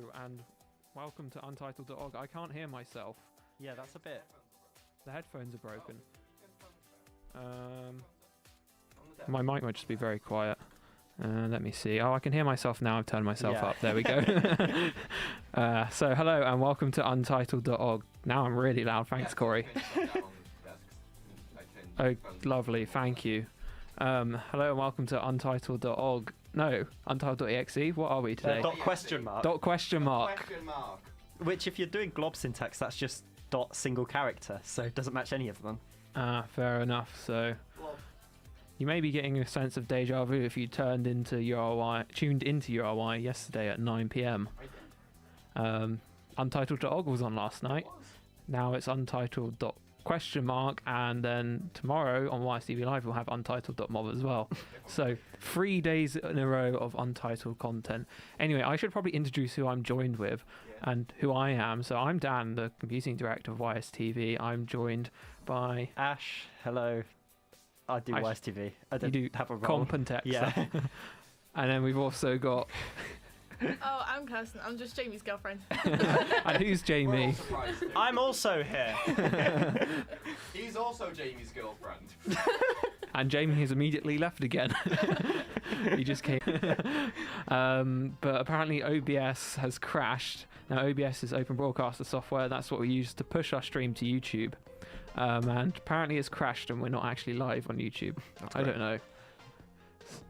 Hello and welcome to Untitled.org. I can't hear myself. Yeah, that's a bit. The headphones are broken. My mic might just be very quiet. Let me see. Oh, I can hear myself now. I've turned myself up. There we go. So hello and welcome to Untitled.org. Now I'm really loud. Thanks, Corey. Oh, lovely. Thank you. Hello and welcome to Untitled.org. No, Untitled.exe. What are we today? Dot question mark. Dot question mark. Which, if you're doing glob syntax, that's just dot single character, so it doesn't match any of them. Fair enough. So you may be getting a sense of deja vu if you tuned into URY yesterday at 9 p.m. Untitled.org was on last night. Now it's Untitled. Question mark, and then tomorrow on YSTV Live we'll have Untitled.mob as well. So 3 days in a row of Untitled content. Anyway, I should probably introduce who I'm joined with and who I am. So I'm Dan, the computing director of YSTV. I'm joined by Ash. Hello. I do Ash, YSTV. I don't have a role. Compentex. Yeah. And then we've also got Oh, I'm Kirsten. I'm just Jamie's girlfriend. and who's Jamie? I'm also here. He's also Jamie's girlfriend. And Jamie has immediately left again. He just came. But apparently OBS has crashed. Now OBS is Open Broadcaster software. That's what we use to push our stream to YouTube. And apparently it's crashed and we're not actually live on YouTube. I don't know.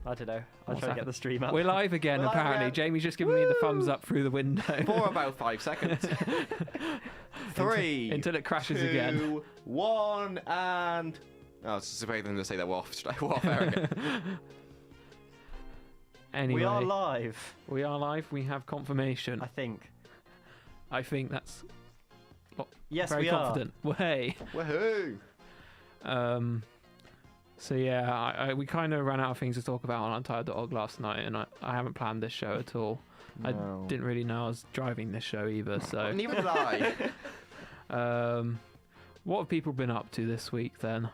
I don't know. I'll What's try to get the stream up. We're live again, We're live apparently. again. Jamie's just giving me the thumbs up through the window. For about 5 seconds. 3, until it crashes 2, again. 1, and... Oh, it's expecting them to say that we're off air again. Anyway, We are live, We are live. We have confirmation. I think. I think that's Yes, very we confident. Well, hey. Woohoo! So yeah, we kind of ran out of things to talk about on Untitled.org last night, and I haven't planned this show at all. I No. didn't really know I was driving this show either. So, Neither did I. what have people been up to this week then?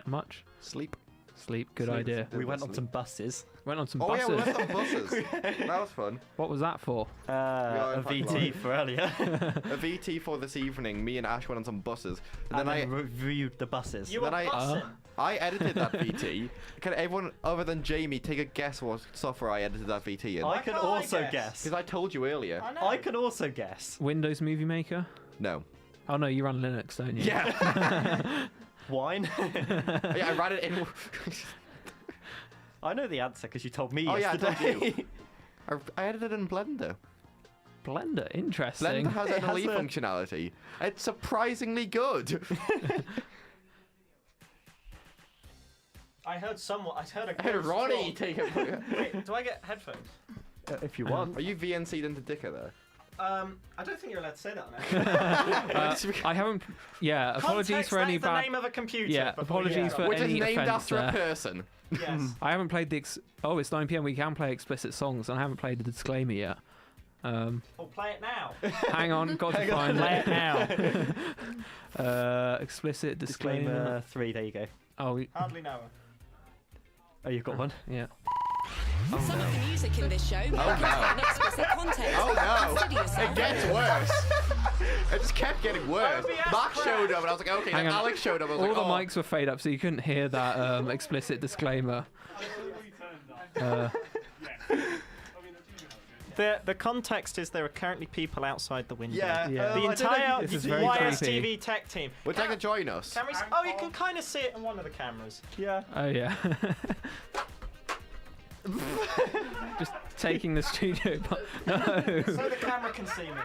Much? Sleep. Sleep. Good Sleep. idea. are. We went on some buses. Went on some Oh buses. yeah, we went on buses. That was fun. What was that for? A in fact, VT live. for earlier. A VT for this evening. Me and Ash went on some buses. And then reviewed the buses. You were Then I- bussing. I edited that VT. Can everyone other than Jamie take a guess what software I edited that VT in? I can can't I also guess? guess. Because I told you earlier. I know. I can also guess. Windows Movie Maker? No. Oh no, you run Linux, don't you? Yeah. Wine. Yeah, I ran it in. I know the answer because you told me Oh, yeah, I told yesterday. you. I edited in Blender. Blender, interesting. Blender has It has NLE a- functionality. It's surprisingly good. I heard someone. I heard a. I heard ghost Ronnie talk. take it. Wait, do I get headphones? If you want. Are you VNC'd into Dicker there? I don't think you're allowed to say that on air. I haven't. Yeah, apologies Context, for that any is the bad. name of a computer. Yeah, before you apologies go. for Which is any named offence after a there. person. Yes. I haven't played the. Oh, it's 9 p.m. We can play explicit songs, and I haven't played the disclaimer yet. Well, play it now. Hang on, got to find Play it. it now. Explicit disclaimer. Disclaimer 3, there you go. Oh, Hardly know her. Oh, you've got one? yeah. Some of the music in this show may contain explicit content. Oh no! Consider yourself It gets worse. It just kept getting worse. OBS Mark showed up, and I was like, okay. Hang Then on. Alex showed up. I was All like, the oh. mics were fade up, so you couldn't hear that explicit disclaimer. The context is there are currently people outside the window. Yeah. Yeah. The I don't know. entire This is very YSTV creepy. tech team. Would you like to join us? Can we? Oh, you can kind of see it on one of the cameras. Yeah. Oh yeah. Just taking the studio. No. So the camera can see me.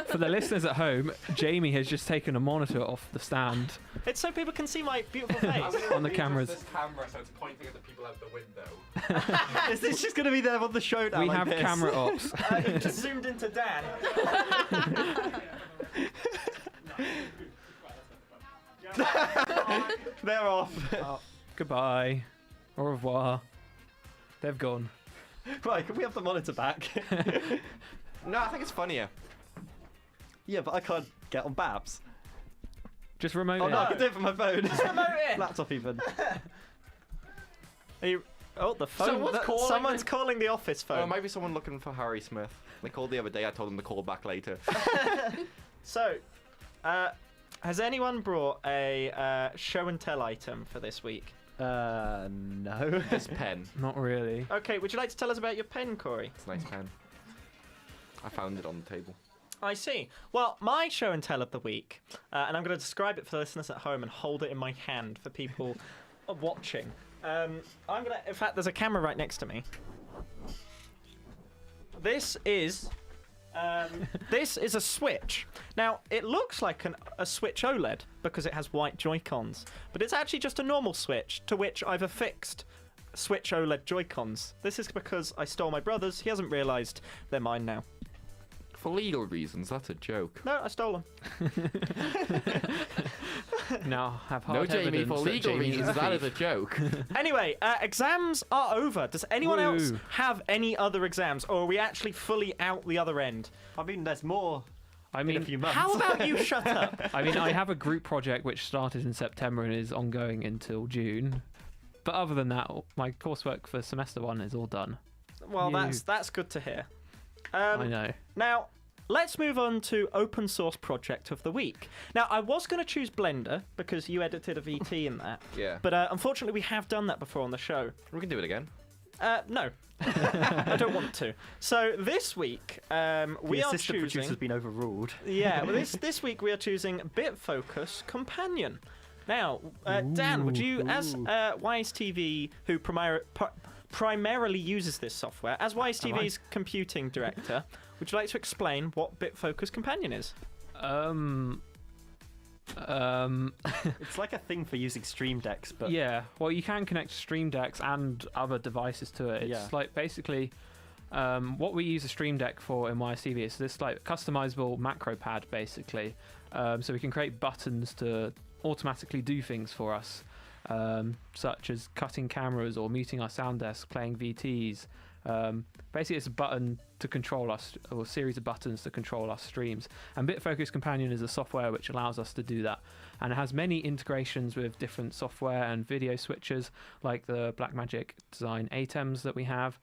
For the listeners at home, Jamie has just taken a monitor off the stand It's so people can see my beautiful face. on the cameras. This camera, so it's pointing at the people out the window. Is this just going to be there on the show now? We like have this? camera ops. You just zoomed into Dan. They're off. Goodbye. Au revoir. They've gone. Right, can we have the monitor back? No, I think it's funnier. Yeah, but I can't get on Babs. Just remote Oh it. no, I can do it from my phone. Remote in. Laptop even. Are you... Oh, the phone. Someone's calling Someone's me. calling the office Oh, it phone. might be someone looking for Harry Smith. They called the other day. I told them to call back later. So, has anyone brought a show and tell item for this week? No. This pen. Not really. Okay, would you like to tell us about your pen, Corey? It's a nice pen. I found it on the table. I see. Well, my show and tell of the week, and I'm going to describe it for the listeners at home and hold it in my hand for people watching. In fact, there's a camera right next to me. This is a Switch. Now, it looks like a Switch OLED because it has white Joy-Cons, but it's actually just a normal Switch to which I've affixed Switch OLED Joy-Cons. This is because I stole my brother's. He hasn't realised they're mine now. For legal reasons, that's a joke. No, I stole them. Now have hard No, Jamie, evidence for that legal Jamie reasons, is that a is a thief. joke. Anyway, exams are over. Does anyone else Woo. have any other exams, or are we actually fully out the other end? I mean, there's more I in a mean, few months. How about you shut up? I mean, I have a group project which started in September and is ongoing until June. But other than that, my coursework for semester 1 is all done. Well, You. that's good to hear. I know. Now, let's move on to open source project of the week. Now, I was going to choose Blender because you edited a VT in that, Yeah. but unfortunately, we have done that before on the show. We can do it again. No, I don't want to. So this week, we The are assistant choosing. producer's been overruled. Yeah, well, this week we are choosing BitFocus Companion. Now, Dan, would you, as Wise TV, who primarily uses this software, as Wise TV's computing director, would you like to explain what BitFocus Companion is? It's like a thing for using Stream Decks, but Yeah, well, you can connect Stream Decks and other devices to it. It's Yeah. like basically what we use a Stream Deck for in YSTV is this like customizable macro pad, basically. So we can create buttons to automatically do things for us, such as cutting cameras or muting our sound desk, playing VTs. Basically, it's a button to control us, or a series of buttons to control our streams. And BitFocus Companion is a software which allows us to do that. And it has many integrations with different software and video switchers, like the Blackmagic Design ATEMs that we have.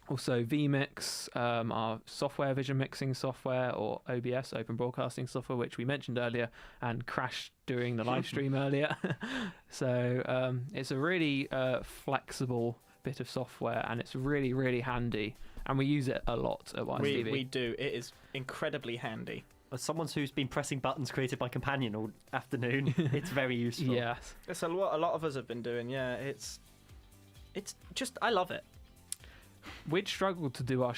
Also vMix, our software vision mixing software, or OBS, Open Broadcasting Software, which we mentioned earlier and crashed during the live stream earlier. So it's a really flexible bit of software, and it's really, really handy. And we use it a lot at YSTV. We do. It is incredibly handy. as someone who's been pressing buttons created by Companion all afternoon, it's very useful. Yes. It's a lot of us have been doing. Yeah, it's just I love it. We'd struggled to do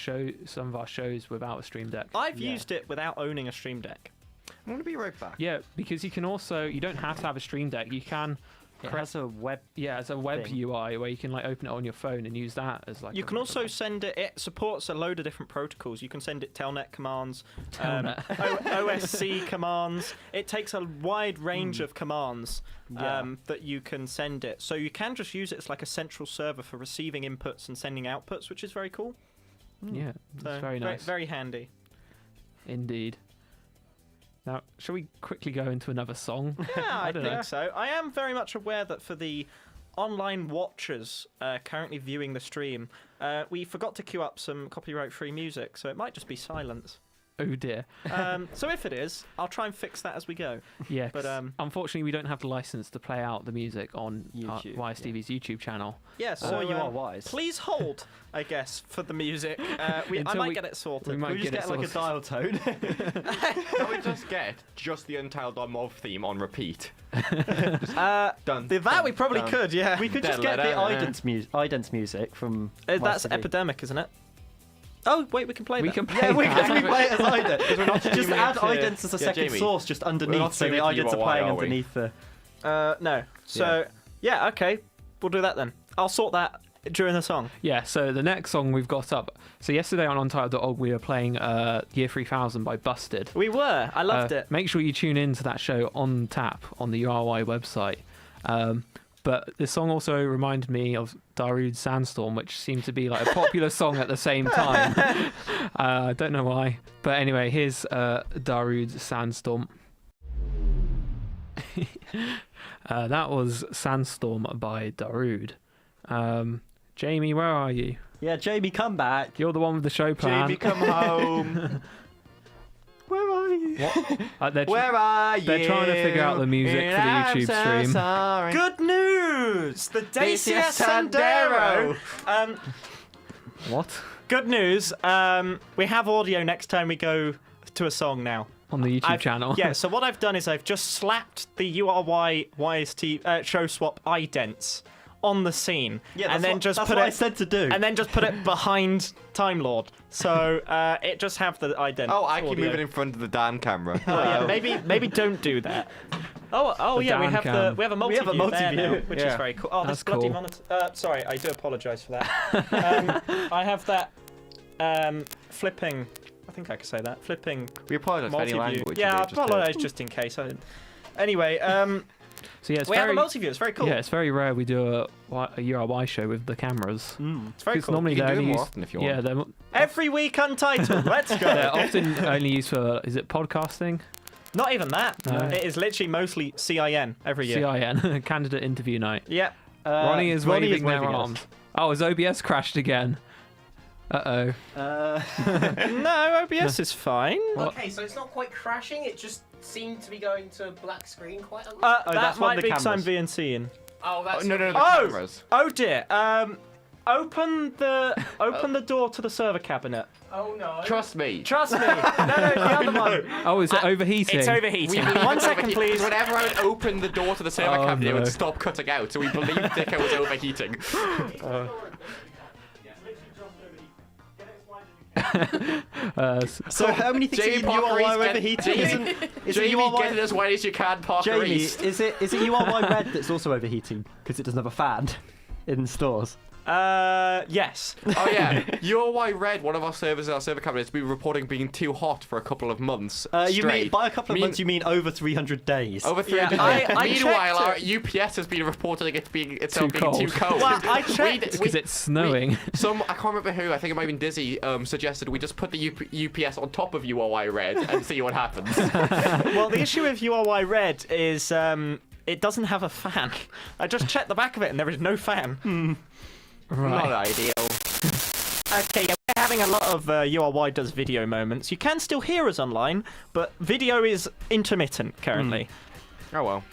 some of our shows without a Stream Deck. I've Yeah. used it without owning a Stream Deck. I'm going to be right back. Yeah, because you don't have to have a Stream Deck. You can, It has a web. it's a web Thing. UI where you can like open it on your phone and use that as like. You a can also device. send it. It supports a load of different protocols. You can send it telnet commands, Telnet. OSC commands. It takes a wide range of commands Yeah. that you can send it. So you can just use it as like a central server for receiving inputs and sending outputs, which is very cool. Yeah, it's So, very nice. Very handy. Indeed. Now, shall we quickly go into another song? Yeah, I don't think know. so. I am very much aware that for the online watchers currently viewing the stream, we forgot to queue up some copyright-free music, so it might just be silence. Oh dear. So if it is, I'll try and fix that as we go. Yeah, But, 'cause unfortunately we don't have the license to play out the music on YouTube, YSTV's YouTube channel. Yeah, so Or you are wise. please hold, I guess, for the music. I Until might we- get it sorted. we might we just get it get like a dial tone. Can we just get just the Untitled.mov theme on repeat? Done. That we probably done. could, yeah. We could just get the idents music from. That's YCV. Epidemic, isn't it? Oh, wait, we can play We that. can play Yeah, we that. can play it as ident. Because we're not Just streaming add it to- idents as a Yeah, second Jamie, source, just we're underneath, not so the streaming to idents are UOI, playing are we? underneath the. No. So, yeah, okay. We'll do that then. I'll sort that during the song. Yeah, so the next song we've got up. So yesterday on Untitled.org we were playing Year 3000 by Busted. We were. I loved it. Make sure you tune in to that show on tap on the URY website. But the song also reminded me of Darude's Sandstorm, which seemed to be like a popular song at the same time. I don't know why. But anyway, here's Darude's Sandstorm. That was Sandstorm by Darude. Jamie, where are you? Yeah, Jamie, come back. You're the one with the show plan. Jamie, come home. Where are you? Where are you? They're trying to figure out the music for the I'm YouTube so stream. sorry. Good news! The Dacia Dacia Sandero. What? Good news. We have audio next time we go to a song now. On the YouTube channel. Yeah, so what I've done is I've just slapped the URY YST show swap idents on the scene, Yeah, and then just that's put what it I said to do. and then just put it behind Time Lord. So it just have the ident. Oh, I keep audio. moving in front of the Dan camera. Oh, yeah, maybe don't do that. Oh The yeah, we Dan have cam. we have a multi-view, there multi-view. now, which is Yeah. very cool. Oh, That's this bloody cool. monitor. Sorry, I do apologise for that. I have that flipping. I think I could say that flipping We apologise for any multi-view. language. Yeah, I you may have just heard. apologise just in case. Anyway, So yeah, it's we have a very multi-view. It's very cool. yeah, it's very rare we do a URY show with the cameras. It's very Because cool. normally You can they're do it only more used. often if you Yeah, want. Every week Untitled. Let's go. they're often only used for. Is it podcasting? Not even that. No. It is literally mostly CIN every year. CIN, candidate interview night. Yeah. Ronnie is waving their us. arms. Oh, his OBS crashed again. Uh oh. No, OBS is fine. What? Okay, so it's not quite crashing. It just seemed to be going to black screen quite a lot. That that's one might of be the because I'm cameras. VNC in. Oh, that's No, the Oh! cameras. Oh dear. Open the door to the server cabinet. Oh no. Trust me. Trust me. No, the other one. Oh, is it overheating? It's overheating. 1 second, please. Whenever I would open the door to the server Oh, cabinet, it no. would stop cutting out, so we believed Dicko was overheating. So how many things Jamie are you Parker URY East get- overheating? Jamie- Is it Jamie, URY? get it as wide as you can, Parker Jamie, East. is it URY red that's also overheating because it doesn't have a fan in stores? Yes. Oh yeah, URY Red, one of our servers in our server cabinet, has been reporting being too hot for a couple of months. You mean straight. by a couple of months? You mean over 300 days? Over 300 Yeah, I Meanwhile, our checked UPS has been reporting it being itself Too being too cold. Well, I checked. Because it's snowing. I can't remember who, I think it might have been Dizzy, suggested we just put the UPS on top of URY Red and see what happens. Well, the issue with URY Red is it doesn't have a fan. I just checked the back of it and there is no fan. Not Right. ideal. Okay, yeah, we're having a lot of URY does video moments. You can still hear us online, but video is intermittent currently. Oh well.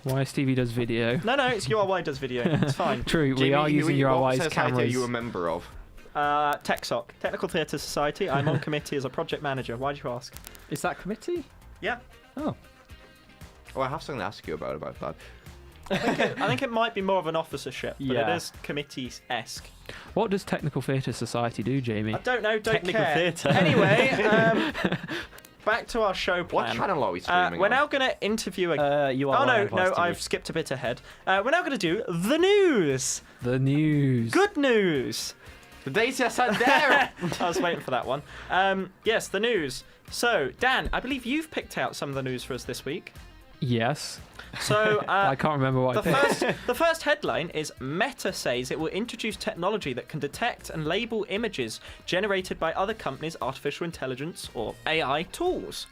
Why Stevie does video? No, it's URY does video. It's fine. True, we Jamie, are using what URY's society are cameras. you a member of? TechSoc, Technical Theatre Society. I'm on committee as a project manager. Why'd you ask? Is that committee? Yeah. Oh. Oh, I have something to ask you about that. I think it might be more of an officership, but Yeah. it is committee-esque. What does Technical Theatre Society do, Jamie? I don't know, don't Technical care. theatre. Anyway, back to our show What plan. channel are we streaming We're on? now going to interview a... URY oh, no, Advice TV. I've skipped a bit ahead. We're now going to do the news. The news. Good news. The Dacia Sandero! I was waiting for that one. Yes, the news. So, Dan, I believe you've picked out some of the news for us this week. Yes. So, I can't remember what I picked. the first headline is Meta says it will introduce technology that can detect and label images generated by other companies' artificial intelligence or AI tools.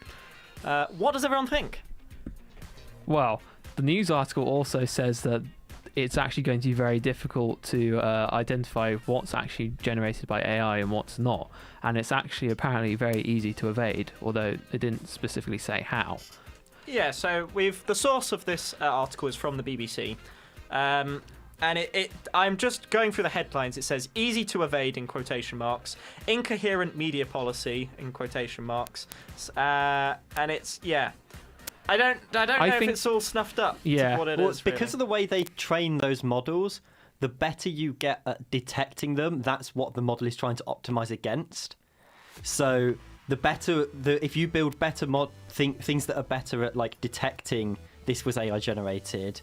What does everyone think? Well, the news article also says that it's actually going to be very difficult to identify what's actually generated by AI and what's not. And it's actually apparently very easy to evade, although it didn't specifically say how. Yeah, so the source of this article is from the BBC. And I'm just going through the headlines. It says easy to evade in quotation marks, incoherent media policy in quotation marks, and it's I don't know if think- it's all snuffed up. Yeah. to what it Well, is, because of the way they train those models, the better you get at detecting them, that's what the model is trying to optimize against. So the better, if you build better things that are better at like detecting this was AI generated,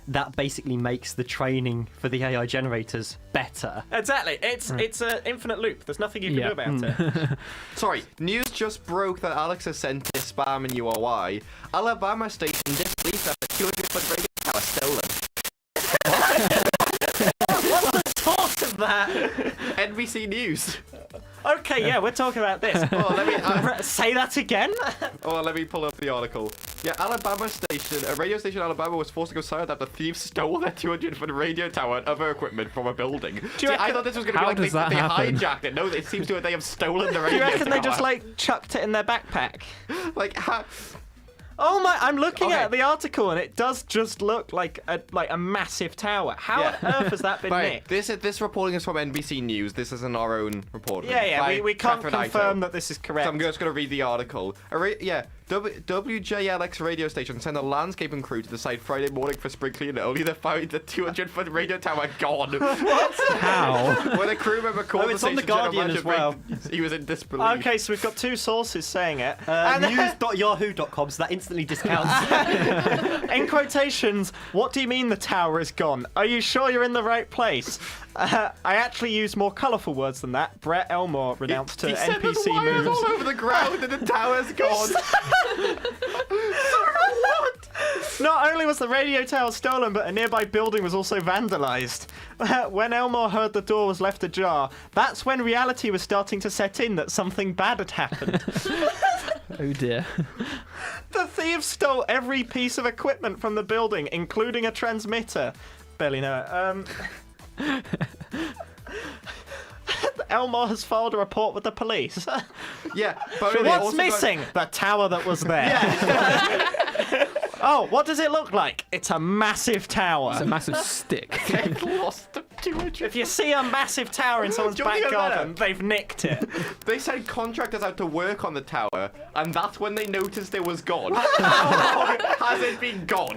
that basically makes the training for the AI generators better. Exactly. It's an infinite loop. There's nothing you can Yeah. do about it. Sorry, news just broke that Alex has sent his spam in URY. Alabama station disbelief after 200-foot radio tower stolen. What's the source of that? NBC News. Okay, yeah, we're talking about this. Oh, let me Say that again. let me pull up the article. Yeah, Alabama station, a radio station in Alabama was forced to go silent after thieves stole their 200-foot radio tower and other equipment from a building. See, I thought this was going to be How like does they that happen? hijacked it. No, it seems to they have stolen the Do radio you reckon tower. they just like chucked it in their backpack? Like, Oh my! I'm looking Okay. at the article and it does just look like a massive tower. How on earth has that been right, nicked? this reporting is from NBC News. This isn't our own reporting. Yeah, by we can't Catherine confirm Ito. that this is correct. So I'm just going to read the article. WJLX radio station sent a landscaping crew to the site Friday morning for spring cleaning. Only they found the 200-foot radio tower gone. How? When a crew member called it's the on the station Guardian general as manager, well. he was in disbelief. Okay, so we've got two sources saying it. And then- News.yahoo.com, so that instantly discounts. in quotations, what do you mean the tower is gone? Are you sure you're in the right place? I actually used more colourful words than that. Brett Elmore renounced to He said there's NPC wires Moves. all over the ground and the tower's gone. Not only was the radio tower stolen, but a nearby building was also vandalised. When Elmore heard the door was left ajar, that's when reality was starting to set in that something bad had happened. Oh dear. The thieves stole every piece of equipment from the building, including a transmitter. Barely know it. Elmore has filed a report with the police. Yeah, but they What's also got- missing? The tower that was there. Oh, what does it look like? It's a massive tower. It's a massive stick. They lost the 200. If you see a massive tower in someone's Do you wanna back hear garden, better? they've nicked it. They sent contractors out to work on the tower, and that's when they noticed it was gone. Has it been gone?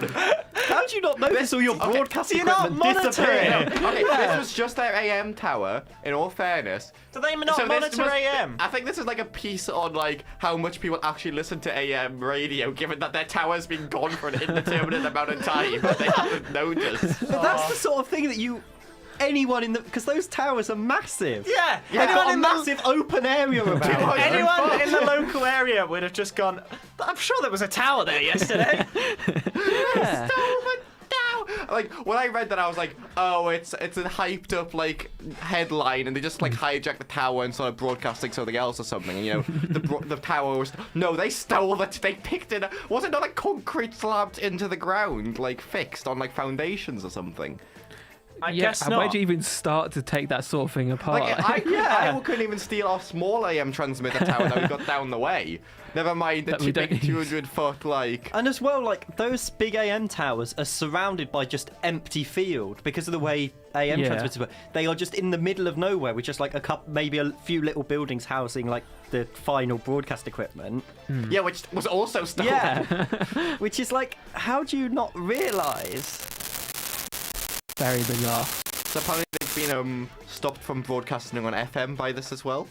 How do you not notice all your broadcast Do you not equipment monitor disappearing? it? Okay, this was just their AM tower, in all fairness. Do they not So this monitor was- AM? I think this is like a piece on like how much people actually listen to AM radio, given that their tower's been gone for an indeterminate amount of time, but they haven't noticed. But that's the sort of thing that anyone in the, because those towers are massive. Yeah, They've anyone got a in the massive open area about it. anyone in the local area would have just gone. I'm sure there was a tower there yesterday. Yeah. Like when I read that, I was like, oh, it's a hyped up like headline, and they just like hijacked the tower and started broadcasting something else or something. And you know, the tower was they stole it. They picked it up. Was it not like concrete slabbed into the ground, like fixed on like foundations or something? I Yeah, guess where'd not. you even start to take that sort of thing apart? Like I couldn't even steal our small AM transmitter tower that we got down the way. Never mind the That we don't big use. 200-foot like. And as well, like those big AM towers are surrounded by just empty field because of the way AM Yeah. transmitters work. They are just in the middle of nowhere with just like maybe a few little buildings housing like the final broadcast equipment. Yeah, which was also stolen. Yeah, which is like, how do you not realise? Very bizarre. So apparently they've been stopped from broadcasting on FM by this as well.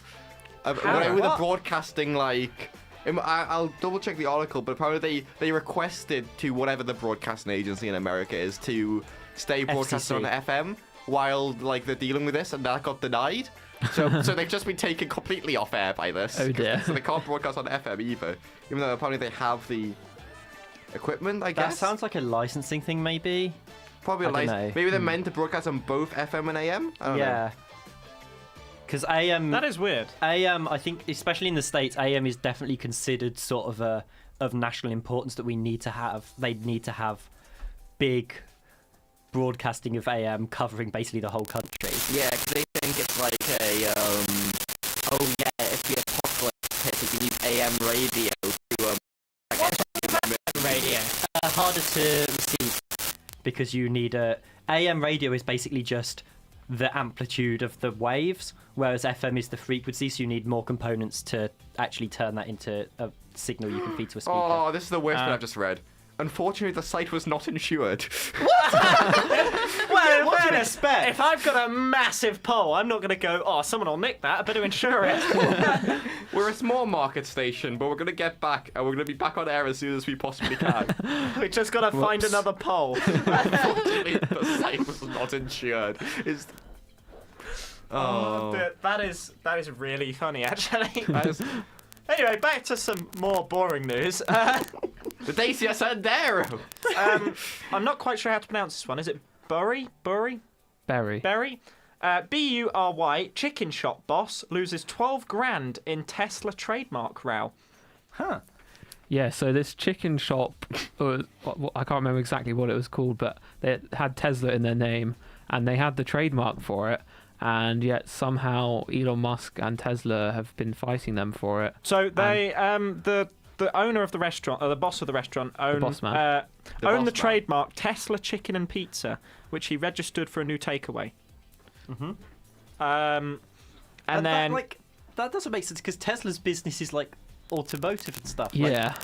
With What? the broadcasting like. I'll double check the article, but apparently they requested to whatever the broadcasting agency in America is to stay broadcasting on FCC. FM while like they're dealing with this, and that got denied. So they've just been taken completely off air by this. Oh dear. So they can't broadcast on FM either, even though apparently they have the equipment. I That guess sounds like a licensing thing, maybe. probably I don't know. maybe they're meant to broadcast on both FM and AM. I don't know. Yeah. Because AM, That is weird. AM, I think, especially in the States, AM is definitely considered sort of of national importance that we need to have. They need to have big broadcasting of AM covering basically the whole country. Yeah, 'cause they think it's like a, oh yeah, if the apocalypse hits, we can use AM radio to, I guess, Radio. Harder to receive because you need AM radio is basically just the amplitude of the waves, whereas FM is the frequency, so you need more components to actually turn that into a signal you can feed to a speaker. Oh, this is the worst bit I've just read. Unfortunately, the site was not insured. Well, in What do you fairness, expect? if I've got a massive pole, I'm not going to go, oh, someone will nick that, I better insure it. We're a small market station, but we're going to get back, and we're going to be back on air as soon as we possibly can. We just got to find another pole. Unfortunately, the site was not insured. That is really funny, actually. That is- Anyway, back to some more boring news. the Dacia Sandero! I'm not quite sure how to pronounce this one. Is it Bury? Berry. Bury? Bury, chicken shop boss loses 12 grand in Tesla trademark row. Huh. Yeah, so this chicken shop, I can't remember exactly what it was called, but they had Tesla in their name, and they had the trademark for it, and yet somehow Elon Musk and Tesla have been fighting them for it. So they, the owner of the restaurant, or the boss of the restaurant, owned boss man. The owned the boss man. trademark Tesla Chicken and Pizza, which he registered for a new takeaway. Mhm. And But then that doesn't make sense because Tesla's business is like automotive and stuff. Yeah,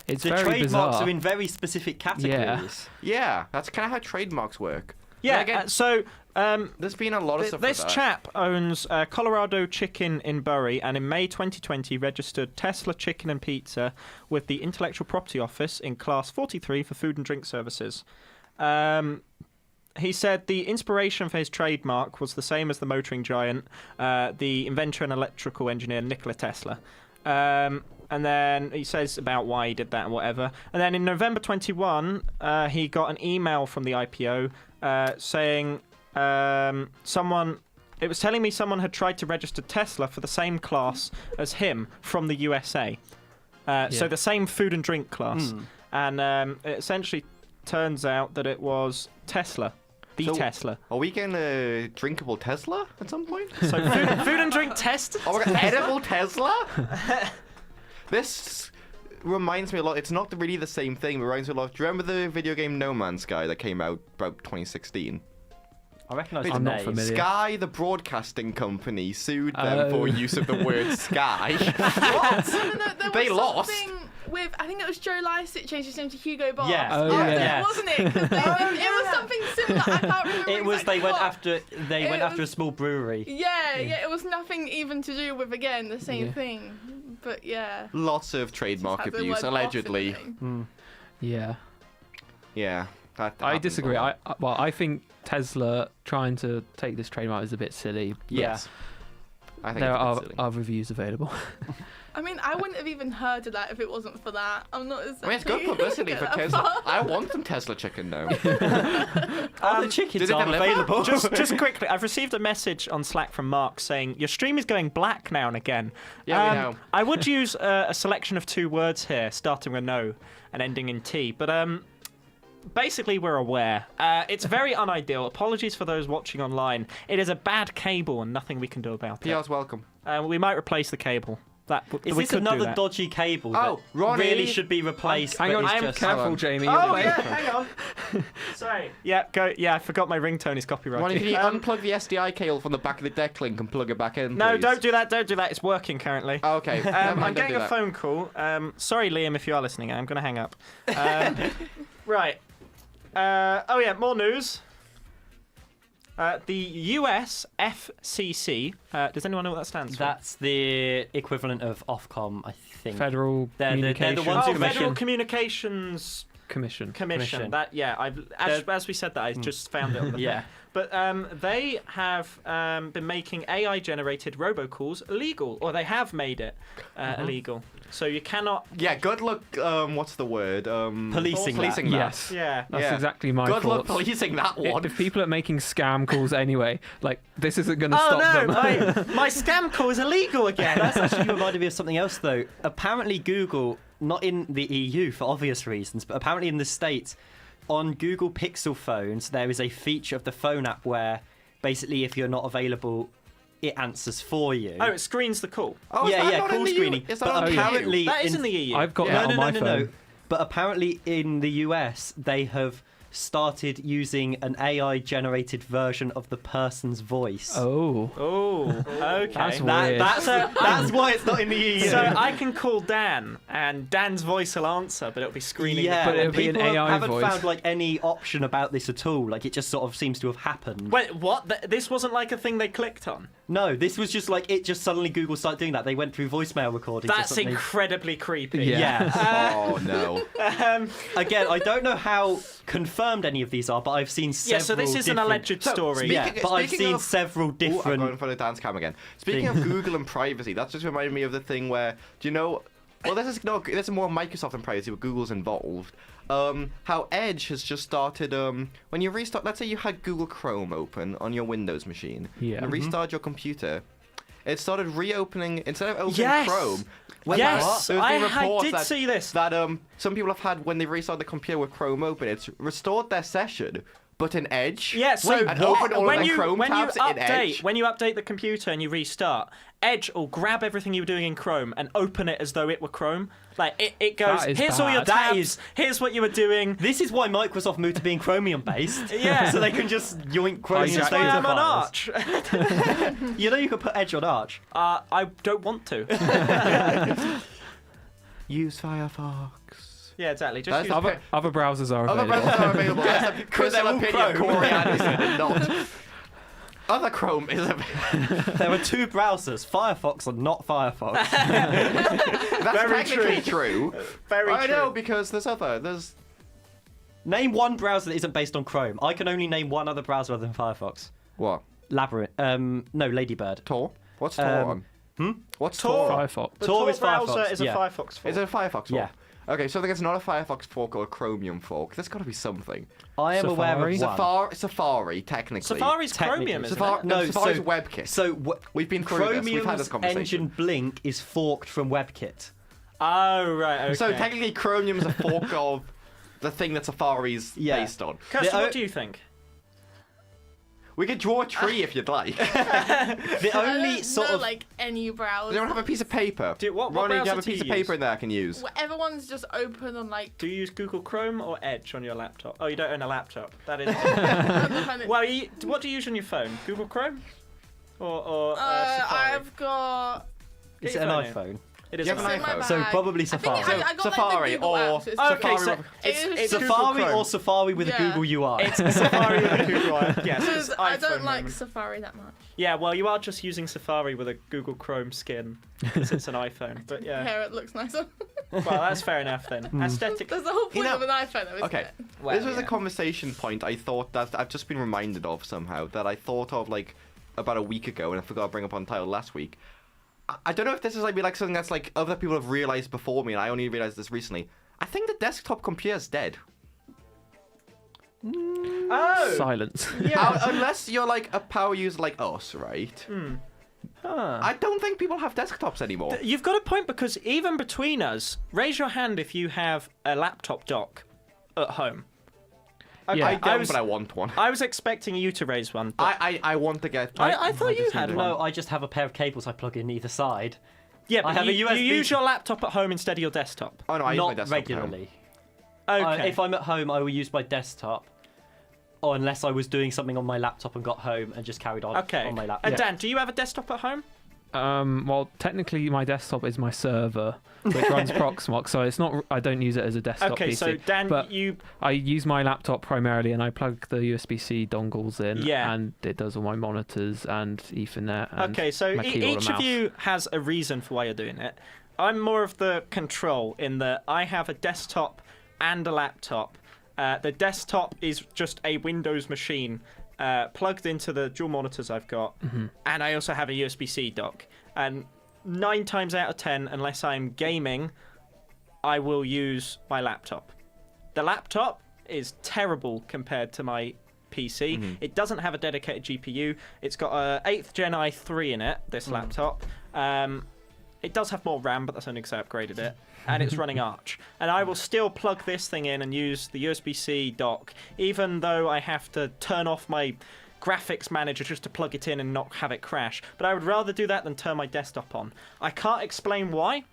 it's the very trademarks bizarre. are in very specific categories. Yeah, that's kind of how trademarks work. yeah, And again, so there's been a lot of stuff this with that. chap owns Colorado Chicken in Bury, and in May 2020 registered Tesla Chicken and Pizza with the Intellectual Property Office in Class 43 for food and drink services. He said the inspiration for his trademark was the same as the motoring giant, the inventor and electrical engineer Nikola Tesla. And then he says about why he did that and whatever. And then in November 21, he got an email from the IPO saying it was telling me someone had tried to register Tesla for the same class as him from the USA. So the same food and drink class. And it essentially turns out that it was Tesla. So- Tesla. Are we getting a drinkable Tesla at some point? So food and drink test. Oh, we're getting edible Tesla? This reminds me a lot. It's not really the same thing, but it reminds me a lot. Do you remember the video game No Man's Sky that came out about 2016? I recognise I'm the not names. familiar. Sky, the broadcasting company, sued them for use of the word Sky. No, there They was lost. something with, I think it was Joe Lycett changed his name to Hugo Boss. Yes. Oh, yeah. Wasn't it? 'Cause it was something similar. I can't remember. It was exactly they went what. after It went after a was- small brewery. Yeah, it was nothing even to do with, again, the same Yeah. thing. But yeah. Lots of Just trademark had the abuse, word boss in the allegedly. name. Yeah. Yeah. That I happens a disagree. lot. I think Tesla trying to take this trademark is a bit silly. but Yes. I think There it's a bit are silly. other reviews available. I mean, I wouldn't have even heard of that if it wasn't for that. I'm not as. I mean, it's good publicity for Tesla. I want some Tesla chicken now. The chickens did it aren't deliver? available. Just quickly, I've received a message on Slack from Mark saying your stream is going black now and again. Yeah, we know. I would use a selection of 2 words here, starting with no and ending in T, but basically we're aware. It's very unideal. Apologies for those watching online. It is a bad cable and nothing we can do about it. PR's welcome. We might replace the cable. Is we this could do another that. dodgy cable Oh, that Ronnie. really should be replaced? Hang but on, is I am just- careful, Jamie. Oh you're yeah, playing- hang on. Sorry. Yeah, go. Yeah, I forgot my ringtone is copyrighted. Ronnie, can you unplug the SDI cable from the back of the deck link and plug it back in, No, please? don't do that. Don't do that. It's working currently. Oh, okay. Never I'm mind, don't getting do a that. phone call. Sorry, Liam, if you are listening. I'm going to hang up. Right. Oh, yeah, more news. The US FCC. Does anyone know what that stands for? That's the equivalent of Ofcom, I think. Federal They're the Communications ones who Federal Commission. Communications Commission. Commission. That as we said that, I just found it on the Yeah. thing. But they have been making AI-generated robocalls illegal, or they have made it illegal. So you cannot. Yeah, good luck. What's the word? Policing that. Policing that. Yes. Yeah. That's Yeah. exactly my Good luck thoughts. policing that one. If people are making scam calls anyway, like this isn't going to Oh stop no! them. My scam call is illegal again. That's actually reminded me of something else, though. Apparently, Google, not in the EU for obvious reasons, but apparently in the States, on Google Pixel phones, there is a feature of the phone app where basically if you're not available, it answers for you. Oh, it screens the call. Oh, is that yeah, not in call the EU? screening. Is that But not in the EU? apparently, That is in the EU. I've got Yeah. that no, on no, my no, phone. no. But apparently in the US, they have started using an AI-generated version of the person's voice. Oh, Oh, okay. That's weird. That's why it's not in the EU. So I can call Dan, and Dan's voice will answer, but it'll be screening. yeah, the But call. it'll be an people AI haven't voice. found like any option about this at all. Like it just sort of seems to have happened. Wait, what? This wasn't like a thing they clicked on. No, this was just like it. Just suddenly Google started doing that. They went through voicemail recordings. or That's something. incredibly creepy. Yeah. Yeah. Oh no. Again, I don't know how confirmed any of these are, but I've seen several. Yeah, so this is an different- alleged story. Yeah, Speaking- but I've speaking seen of- several Ooh, I'm different. going in front of Dan's cam again. Speaking of Google and privacy, that's just reminded me of the thing where, do you know? Well, this is more Microsoft and privacy, but Google's involved. How Edge has just started. When you restart, let's say you had Google Chrome open on your Windows machine, Yeah. and restart your computer. It started reopening instead of opening Yes! Chrome. Yes, There's been I reports did that, see this. That some people have had when they restarted the computer with Chrome open, it's restored their session, but in Edge. Yeah, so and open all when of their you Chrome when you tabs in Edge. update the computer and you restart, Edge will grab everything you were doing in Chrome and open it as though it were Chrome. Like it goes, That is here's all your bad. That tabs, is- here's what you were doing. This is why Microsoft moved to being Chromium based. Yeah. So they can just yoink This Chromium is why data I'm on files. Arch. You know you can put Edge on Arch. I don't want to. Use Firefox. Yeah, exactly. Just That's use Other browsers are Other available. browsers are available. That's a personal all opinion. Chrome. Corey Anderson did not. Other Chrome is available. There were two browsers, Firefox and not Firefox. That's Very technically true. Very I true. know because there's Name one browser that isn't based on Chrome. I can only name one other browser other than Firefox. what? Labyrinth. No, Ladybird. Tor? What's Tor on? What's Tor. Tor? Firefox. The Tor Tor is browser Firefox, is a yeah. Firefox fork. Is it a Firefox fork? Yeah. Okay, so it's not a Firefox fork or a Chromium fork. There's got to be something. I am aware Safari? of one. Safari, technically. Safari's Technically. Chromium, isn't Safari, it? no, No, Safari's so- WebKit. So We've been through this. We've had this Chromium's conversation. engine Blink is forked from WebKit. Oh, right, okay. So technically, Chromium is a fork of the thing that Safari's Yeah. based on. Kirsten, the- what do you think? We could draw a tree if you'd like. The I only don't sort know, of like any browser. You don't have a piece of paper. What Ronnie, do you have browser a do piece you of paper use? in there I can use? Everyone's just open on like. Do you use Google Chrome or Edge on your laptop? Oh, you don't own a laptop. That is. Independent. Well, what do you use on your phone? Google Chrome? Or Safari? I've got. Get it's your an phone in. iPhone. It is You an have an It's in my iPhone. So bag. probably I think Safari. I got Safari like the Google or- app, so it's Okay, Safari. so It it's is Google Safari Chrome. or Safari with Yeah. a Google UI. It's Safari with a Google UI. Yes, it's Because I don't iPhone like moment. Safari that much. Yeah, well, you are just using Safari with a Google Chrome skin because it's an iPhone. But yeah, Here it looks nicer. well, that's fair enough then. Aesthetic. That's the whole point You know- of an iPhone, though, isn't Okay, it? Well, this was a yeah. conversation point I thought that I've just been reminded of somehow that I thought of like about a week ago and I forgot to bring up on title last week. I don't know if this is like something that's like other people have realized before me and I only realized this recently. I think the desktop computer's dead. Oh, Silence. yeah. Unless you're like a power user like us, right? I don't think people have desktops anymore. You've got a point because even between us, raise your hand if you have a laptop dock at home. Okay, Yeah. I don't, was, but I want one. I was expecting you to raise one. But I want to get. I thought you just had need one. No, I just have a pair of cables I plug in either side. yeah, I but have a you USB. use your laptop at home instead of your desktop. Oh no, I use my Not desktop at home. regularly. Okay. If I'm at home, I will use my desktop. Or unless I was doing something on my laptop and got home and just carried on okay. on my laptop. And Dan, do you have a desktop at home? Well, technically, my desktop is my server, which runs Proxmox, so it's not. I don't use it as a desktop Okay, PC. so Dan, but you I use my laptop primarily, and I plug the USB-C dongles in, Yeah. and it does all my monitors and Ethernet. And okay? So my keyboard and each of mouse. you has a reason for why you're doing it. I'm more of the control in that I have a desktop and a laptop. The desktop is just a Windows machine plugged into the dual monitors I've got, and I also have a USB-C dock. And 9 times out of 10, unless I'm gaming, I will use my laptop. The laptop is terrible compared to my PC. It doesn't have a dedicated GPU. It's got a 8th Gen i3 in it, this laptop. It does have more RAM, but that's only because I upgraded it. And it's running Arch. And I will still plug this thing in and use the USB-C dock, even though I have to turn off my graphics manager just to plug it in and not have it crash. But I would rather do that than turn my desktop on. I can't explain why,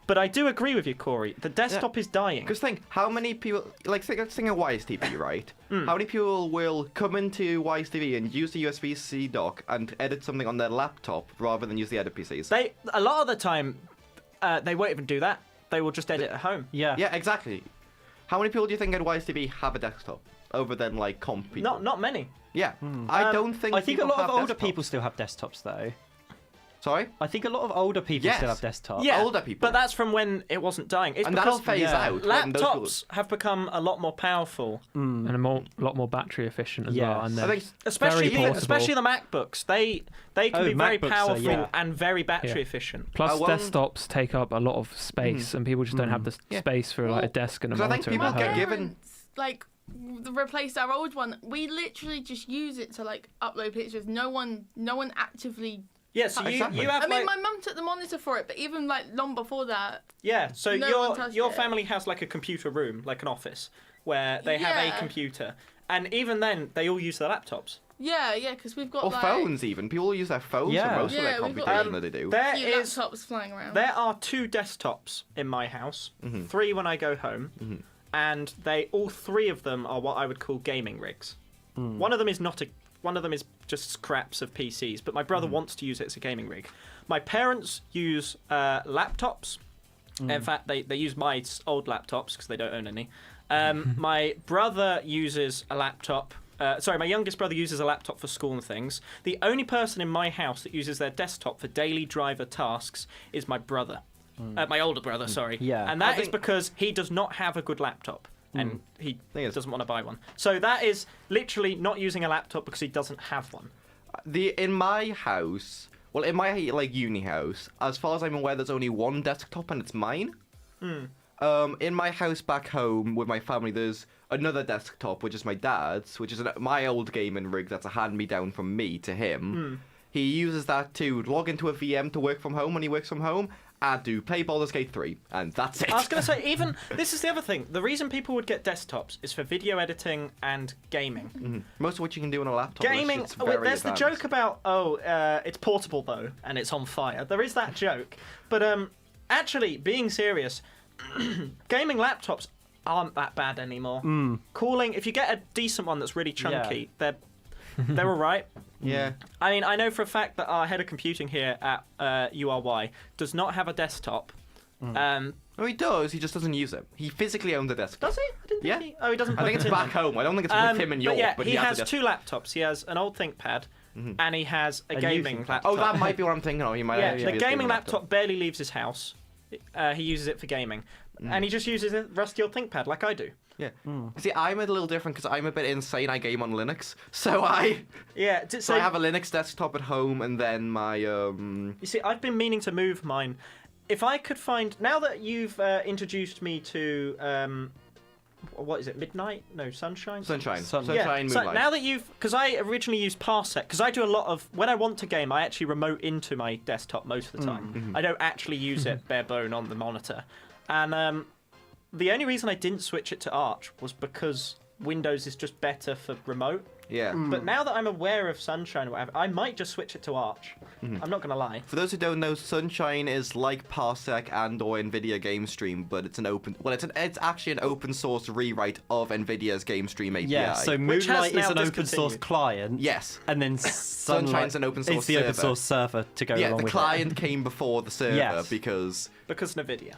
but I do agree with you, Corey. The desktop is dying. Because think, how many people, like, think of YSTV, right? How many people will come into YSTV and use the USB-C dock and edit something on their laptop rather than use the edit PCs? A lot of the time, they won't even do that. They will just edit at home. Yeah. Yeah, exactly. How many people do you think at YSTV have a desktop, other than, like, comp people? Not many. Yeah. I don't think I think a people lot of have older desktops. people still have desktops, though. Sorry? I think a lot of older people Yes. still have desktops. Yeah, older people. but that's from when it wasn't dying. It's And because that'll phase out. when those people- laptops have become a lot more powerful, and a lot more battery efficient as well. Yes. And I they're think especially very portable. especially the MacBooks. They can Oh, be very MacBooks are, powerful yeah. and very battery Yeah. efficient. Plus, one- desktops take up a lot of space, and people just don't have the Yeah. space for like a desk and a 'Cause I think monitor. people at My get home. given- parents, like, replaced our old one. We literally just use it to like upload pictures. No one actively Yeah, so Exactly. you have I mean, like my mum took the monitor for it, but even like long before that, yeah. So no one touched your it. family has like a computer room, like an office, where they have a Yeah. computer, and even then they all use their laptops. yeah, because we've got Or like phones even. People use their phones Yeah. for most of Yeah, their we've got, computation that they do. There few is laptops flying around. there are 2 desktops in my house, 3 when I go home, and they all 3 of them are what I would call gaming rigs. One of them is not a. One of them is just scraps of PCs, but my brother wants to use it as a gaming rig. My parents use laptops. In fact, they use my old laptops because they don't own any. My brother uses a laptop. My youngest brother uses a laptop for school and things. The only person in my house that uses their desktop for daily driver tasks is my brother. My older brother, sorry. Yeah. And that is because he does not have a good laptop. And he Thing is- doesn't want to buy one. So that is literally not using a laptop because he doesn't have one. In my house, well, in my like uni house, as far as I'm aware, there's only one desktop and it's mine. In my house back home with my family, there's another desktop, which is my dad's, which is my old gaming rig that's a hand-me-down from me to him. He uses that to log into a VM to work from home when he works from home, and to play Baldur's Gate 3, and that's it. I was going to say, even this is the other thing. The reason people would get desktops is for video editing and gaming. Most of which you can do on a laptop. Gaming. It's very There's the advanced. joke about it's portable though, and it's on fire. There is that joke, but actually, being serious, gaming laptops aren't that bad anymore. Cooling, if you get a decent one that's really chunky, they're all right. Yeah. I mean, I know for a fact that our head of computing here at URY does not have a desktop. No, he does. He just doesn't use it. He physically owns a desktop. Does he? I didn't Yeah. think he... Oh, he doesn't I think plug it's it in back then. home. I don't think it's with him in York, but yeah, but he has a 2 laptops. He has an old ThinkPad, and he has a A gaming using laptop. Oh, that might be what I'm thinking of. He might Yeah, actually the be a gaming laptop barely leaves his house. He uses it for gaming, and he just uses a rusty old ThinkPad like I do. Yeah. See, I'm a little different because I'm a bit insane. I game on Linux, so I have a Linux desktop at home, and then my You see, I've been meaning to move mine. If I could find now that you've introduced me to what is it? Midnight? No, Sunshine. Sunshine, Sun- Sunshine, So Moonlight. now that you've, because I originally used Parsec, because I do a lot of when I want to game, I actually remote into my desktop most of the time. I don't actually use it bare bone on the monitor, and the only reason I didn't switch it to Arch was because Windows is just better for remote. Yeah. But now that I'm aware of Sunshine or whatever, I might just switch it to Arch. I'm not gonna lie. For those who don't know, Sunshine is like Parsec and/or NVIDIA GameStream, but it's it's actually an open source rewrite of NVIDIA's GameStream API. Yeah, so Which has Moonlight is now an open source discontinued. client. Yes. And then Sunshine's an open source It's the open server. source server to go Yeah, along the with client came before the server Yes. because Nvidia.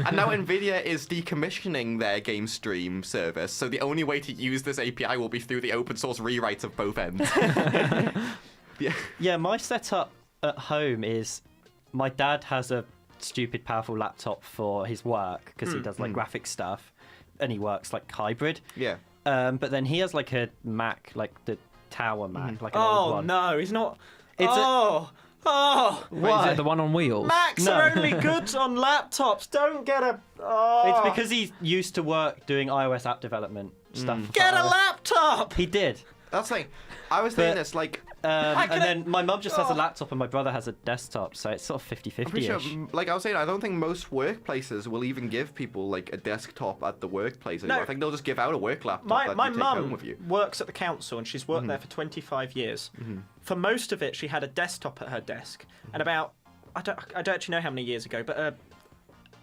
and now NVIDIA is decommissioning their GameStream service, so the only way to use this API will be through the open source rewrites of both ends. Yeah. Yeah, my setup at home is my dad has a stupid powerful laptop for his work because he does like graphic stuff and he works like hybrid. Yeah. But then he has like a Mac, like the Tower Mac, like an old Oh one. no, he's not. It's oh, Wait, is it the one on wheels? Macs No. are only good on laptops. Don't get a. Oh. It's because he's used to work doing iOS app development stuff. for Get a iOS. laptop. He did. That's the thing. I was thinking But- this, like, And then my mum just has a laptop and my brother has a desktop, so it's sort of 50-50 I'm pretty sure, ish. like I was saying, I don't think most workplaces will even give people like a desktop at the workplace anymore. No. I think they'll just give out a work laptop My that my you take home mum with you. works at the council and she's worked there for 25 years. For most of it, she had a desktop at her desk, and about I don't actually know how many years ago, but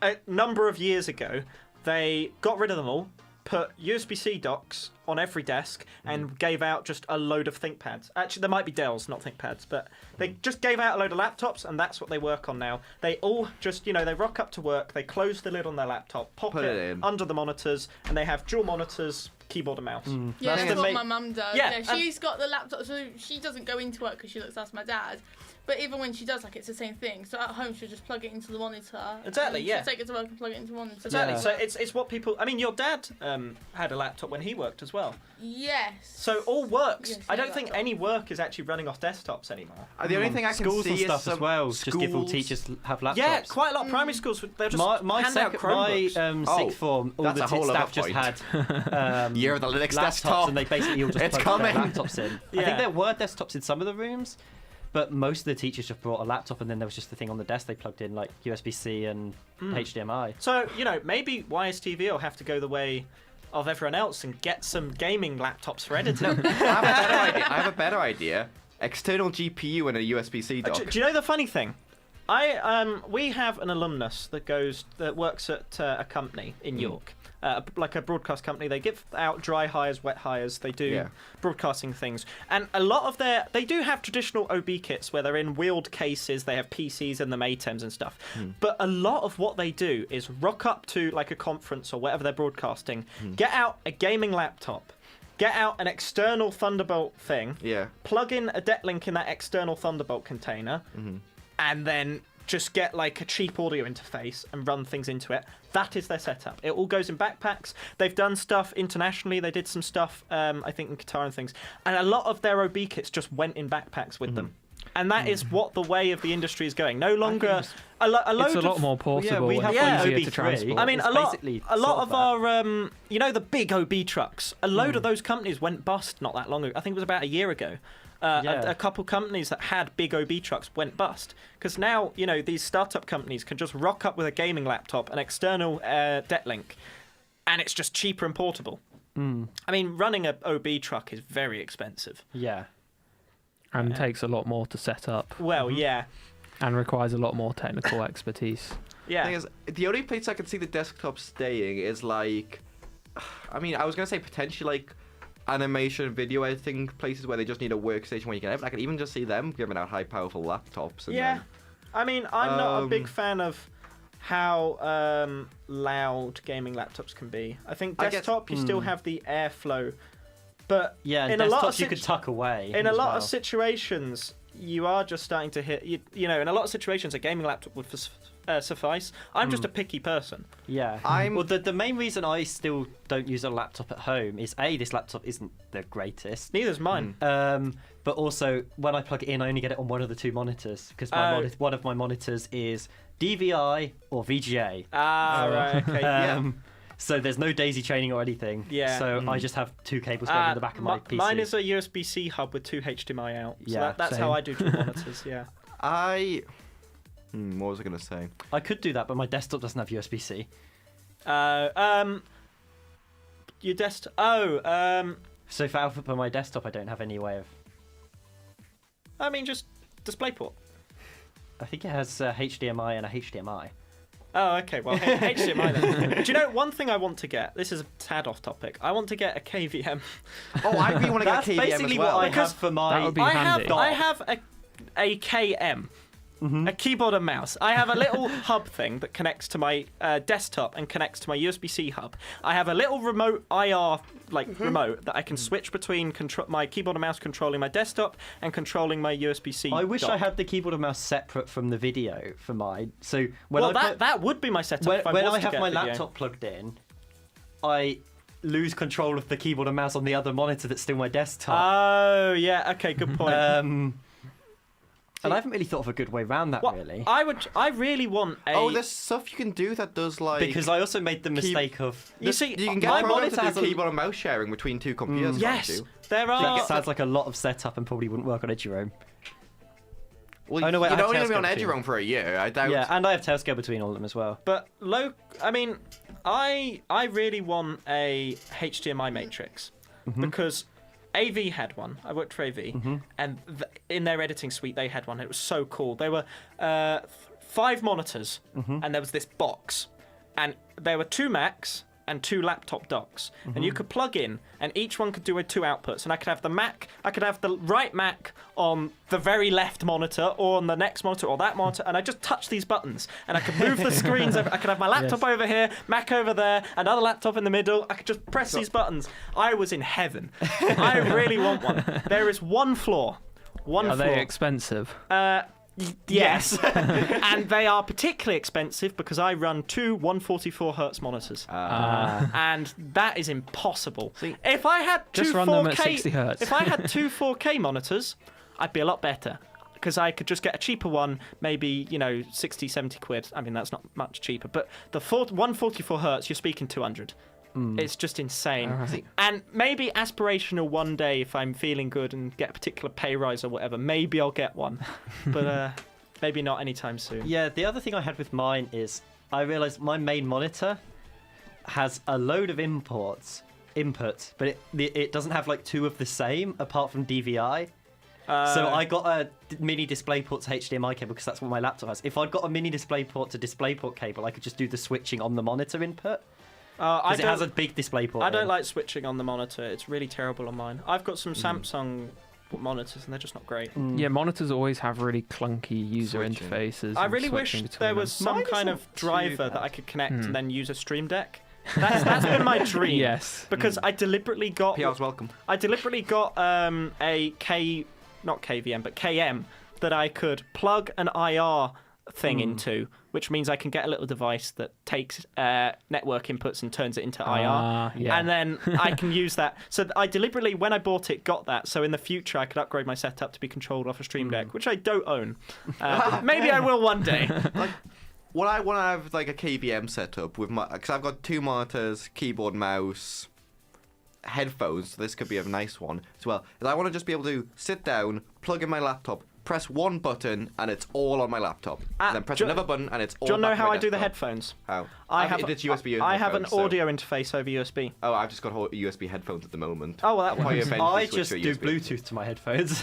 a number of years ago, they got rid of them all, put USB-C docks on every desk, and gave out just a load of ThinkPads. Actually, there might be Dells, not ThinkPads, but they just gave out a load of laptops, and that's what they work on now. They all just, they rock up to work, they close the lid on their laptop, pop Put it in. under the monitors, and they have dual monitors, keyboard and mouse. Yeah, That's that's the what ma- my mum does. Yeah, Yeah, and- she's got the laptop, so she doesn't go into work because she looks after my dad. But even when she does, like, it's the same thing. So at home, she'll just plug it into the monitor. Exactly, and yeah. She'll take it to work and plug it into the monitor. Exactly. Yeah. So it's what people. I mean, your dad had a laptop when he worked as well. Yes. So all works. Yes, I yeah, don't think laptop. any work is actually running off desktops anymore. The only thing I can Schools see and is stuff as some well. Just give all schools- teachers have laptops. Yeah, quite a lot of primary schools. They'll just My hand out Chromebooks. sixth Oh, form, all that's the a whole staff other just point. had Year of the Linux laptops, desktop. and they basically all just It's plugged their coming. laptops in. I Yeah. think there were desktops in some of the rooms, But most of the teachers just brought a laptop, and then there was just the thing on the desk they plugged in, like USB-C and HDMI. So, maybe YSTV will have to go the way of everyone else and get some gaming laptops for editing. I have a better idea. External GPU and a USB-C dock. Do you know the funny thing? We have an alumnus that works at a company in York, like a broadcast company. They give out dry hires, wet hires. They do broadcasting things, and a lot of they do have traditional OB kits where they're in wheeled cases. They have PCs and the ATEMs and stuff. But a lot of what they do is rock up to like a conference or whatever they're broadcasting, get out a gaming laptop. Get out an external Thunderbolt thing, plug in a DET-Link in that external Thunderbolt container, and then just get like a cheap audio interface and run things into it. That is their setup. It all goes in backpacks. They've done stuff internationally. They did some stuff, I think, in Qatar and things. And a lot of their OB kits just went in backpacks with them. And that is what the way of the industry is going. No longer it's a lot more portable. we have and easier OB3. to transport. I mean, a lot of that. our, the big OB trucks, a load of those companies went bust not that long ago. I think it was about a year ago. A couple companies that had big OB trucks went bust. Because now, these startup companies can just rock up with a gaming laptop, an external DET-Link, and it's just cheaper and portable. I mean, running an OB truck is very expensive. Yeah. And takes a lot more to set up. Well, yeah. And requires a lot more technical expertise. Yeah. The thing is, the only place I can see the desktop staying is like, I mean, I was gonna say potentially like animation, video editing places where they just need a workstation where you can edit. I can even just see them giving out high powerful laptops. And Yeah. then, I mean, I'm not a big fan of how loud gaming laptops can be. I think I guess- desktop, you still have the airflow. But Yeah, in a lot desktops of you could tuck away. in a as lot well. of situations, you are just starting to hit. In a lot of situations, a gaming laptop would suffice. I'm just a picky person. Yeah. Well, the main reason I still don't use a laptop at home is this laptop isn't the greatest. Neither's mine. But also when I plug it in, I only get it on one of the two monitors because one of my monitors is DVI or VGA. Right. Okay. So there's no daisy chaining or anything. Yeah. So I just have two cables going in the back of my PC. Mine is a USB-C hub with two HDMI out. So Yeah, that's same. how I do dual monitors. Yeah. what was I gonna say? I could do that, but my desktop doesn't have USB-C. Your desktop. So for output on my desktop, I don't have any way of. I mean, just DisplayPort. I think it has HDMI and a HDMI. Oh, okay. Well, HDMI then. Do you know one thing I want to get? This is a tad off topic. I want to get a KVM. Oh, I really want to get That's a KVM basically as well. what I Because have for That my. would be handy. I have a KM. A keyboard and mouse. I have a little hub thing that connects to my desktop and connects to my USB-C hub. I have a little remote IR remote that I can switch between my keyboard and mouse controlling my desktop and controlling my USB-C. I wish dock. I had the keyboard and mouse separate from the video for mine. So when that would be my setup. when, if I when was I to have get my video. laptop plugged in, I lose control of the keyboard and mouse on the other monitor that's still my desktop. Oh yeah. Okay. Good point. And I haven't really thought of a good way around that, What- really. I really want a. Oh, there's stuff you can do that does like. Because I also made the mistake of. You see, you can get my programs monitor to has do a- keyboard and mouse sharing between two computers. can't yes, you? there are. That sounds like a lot of setup and probably wouldn't work on Edgerome. Well, Oh, no, wait, I you'd have only be on Tailscale Edgerome for a year. I doubt. Yeah, and I have Tailscale between all of them as well. But I mean, I really want a HDMI matrix because AV had one. I worked for AV, and in their editing suite they had one. It was so cool. They were 5 monitors, and there was this box, and there were 2 Macs and 2 laptop docks, and you could plug in, and each one could do 2 outputs. And I could have the right Mac on the very left monitor, or on the next monitor, or that monitor, and I just touch these buttons, and I could move the screens over. I could have my laptop over here, Mac over there, another laptop in the middle. I could just press these buttons. I was in heaven. I really want one. There is one flaw. One Are flaw. they expensive? Yes. And they are particularly expensive because I run 2 144Hz monitors. And that is impossible. If I had two Just run 4K, them at 60 hertz. If I had 2 4K monitors, I'd be a lot better. Because I could just get a cheaper one, maybe, 60, 70 quid. I mean, that's not much cheaper. But the 144Hz, you're speaking 200. It's just insane. Alright. And maybe aspirational one day if I'm feeling good and get a particular pay rise or whatever. Maybe I'll get one, but maybe not anytime soon. Yeah, the other thing I had with mine is I realised my main monitor has a load of inputs, but it doesn't have like two of the same apart from DVI. So I got a mini DisplayPort to HDMI cable because that's what my laptop has. If I'd got a mini DisplayPort to DisplayPort cable, I could just do the switching on the monitor input. Because it has a big DisplayPort. I don't like switching on the monitor. It's really terrible on mine. I've got some Samsung monitors and they're just not great. Yeah, monitors always have really clunky user Switching. interfaces. I and really wish switching between there them. was some Mine is kind not of too driver bad. that I could connect and then use a Stream Deck. That's been my dream. Yes. Because I deliberately got PR's welcome. a not KVM but KM that I could plug an IR thing into, which means I can get a little device that takes network inputs and turns it into IR, yeah. and then I can use that. So I deliberately, when I bought it, got that. So in the future, I could upgrade my setup to be controlled off a Stream Deck, which I don't own. But maybe I will one day. What I want to have like a KVM setup with my, because I've got 2 monitors, keyboard, mouse, headphones. So this could be a nice one as well. Is I want to just be able to sit down, plug in my laptop, press one button, and it's all on my laptop. And then press another button, and it's all. Do you know back on how my I do the desktop. headphones? How? It's USB. I have an headphones, so- audio interface over USB. Oh, I've just got USB headphones at the moment. Oh, well, that Probably works. eventually I switch just to a do USB. Bluetooth to my headphones,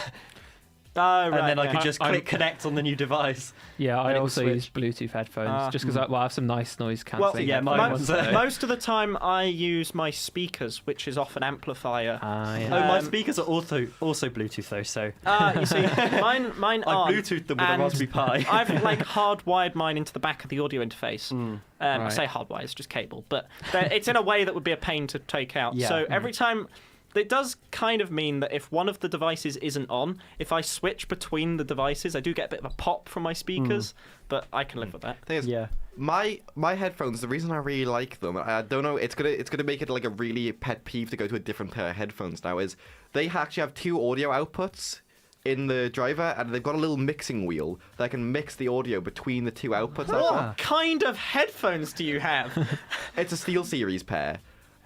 Oh, right. and then I yeah. could just I'm- click connect on the new device. Yeah, I and it will also use switch. Bluetooth headphones just because I have some nice noise Well, cancelling. yeah, mine headphones, was, so- Most of the time, I use my speakers, which is off an amplifier. yeah. Oh, my Um, speakers are also Bluetooth though, so You see, mine I aren't. Bluetoothed them with a and Raspberry Pi. I've like hardwired mine into the back of the audio interface. I Right. say hardwired, it's just cable, but it's in a way that would be a pain to take out. Yeah. So every time. It does kind of mean that if one of the devices isn't on, if I switch between the devices, I do get a bit of a pop from my speakers, but I can live with that. Thing is, yeah. my headphones. The reason I really like them, I don't know. It's gonna make it like a really pet peeve to go to a different pair of headphones now. Is they actually have 2 audio outputs in the driver, and they've got a little mixing wheel that can mix the audio between the 2 outputs. What kind of headphones do you have? It's a SteelSeries pair.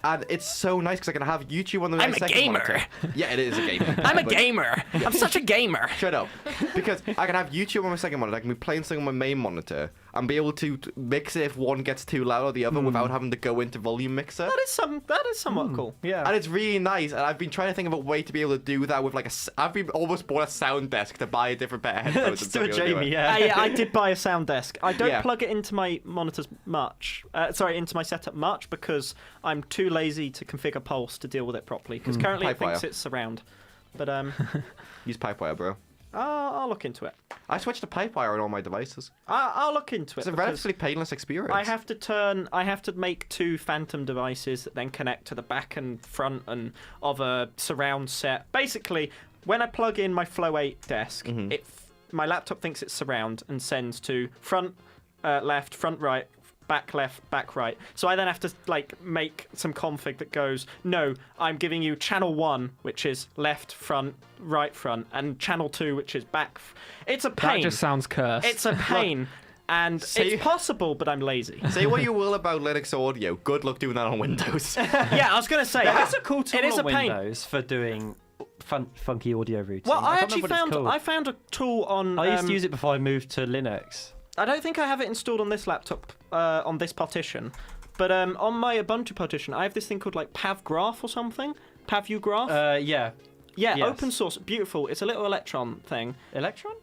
And it's so nice because I can have YouTube on the I'm a second gamer. monitor. Yeah, it is a gamer. I'm a But- gamer. I'm such a gamer. Shut up. Because I can have YouTube on my second monitor, I can be playing something on my main monitor, and be able to mix it if one gets too loud or the other without having to go into volume mixer. That is somewhat cool. Yeah. And it's really nice, and I've been trying to think of a way to be able to do that with like I've been almost bought a sound desk to buy a different pair of headphones. Just and do a stuff to be able to Jamie, do it. yeah. Yeah, I did buy a sound desk. I don't Yeah. plug it into my monitors much. Into my setup much because I'm too lazy to configure Pulse to deal with it properly. Because currently it thinks Pipewire. it's surround. But Use Pipewire, bro. I'll look into it. I switched to Pipewire on all my devices. I'll look into it. It's a because relatively painless experience. I have to make 2 Phantom devices that then connect to the back and front and of a surround set. Basically, when I plug in my Flow 8 desk, my laptop thinks it's surround and sends to front, left, front right, back left, back right. So I then have to like make some config that goes, no, I'm giving you channel 1, which is left front, right front, and channel 2, which is back. It's a pain. That just sounds cursed. It's a pain. And Say- it's possible, but I'm lazy. Say what you will about Linux audio. Good luck doing that on Windows. Yeah, I was going to say. That's a cool tool It is on a pain. Windows for doing funky audio routing. Well, I can't actually remember what it's found called. a tool on. I used to use it before I moved to Linux. I don't think I have it installed on this laptop on this partition, but on my Ubuntu partition, I have this thing called like PavGraph or something. PavUgraph. Yeah. Yeah, yes. open source, beautiful. It's a little Electron thing. Electron?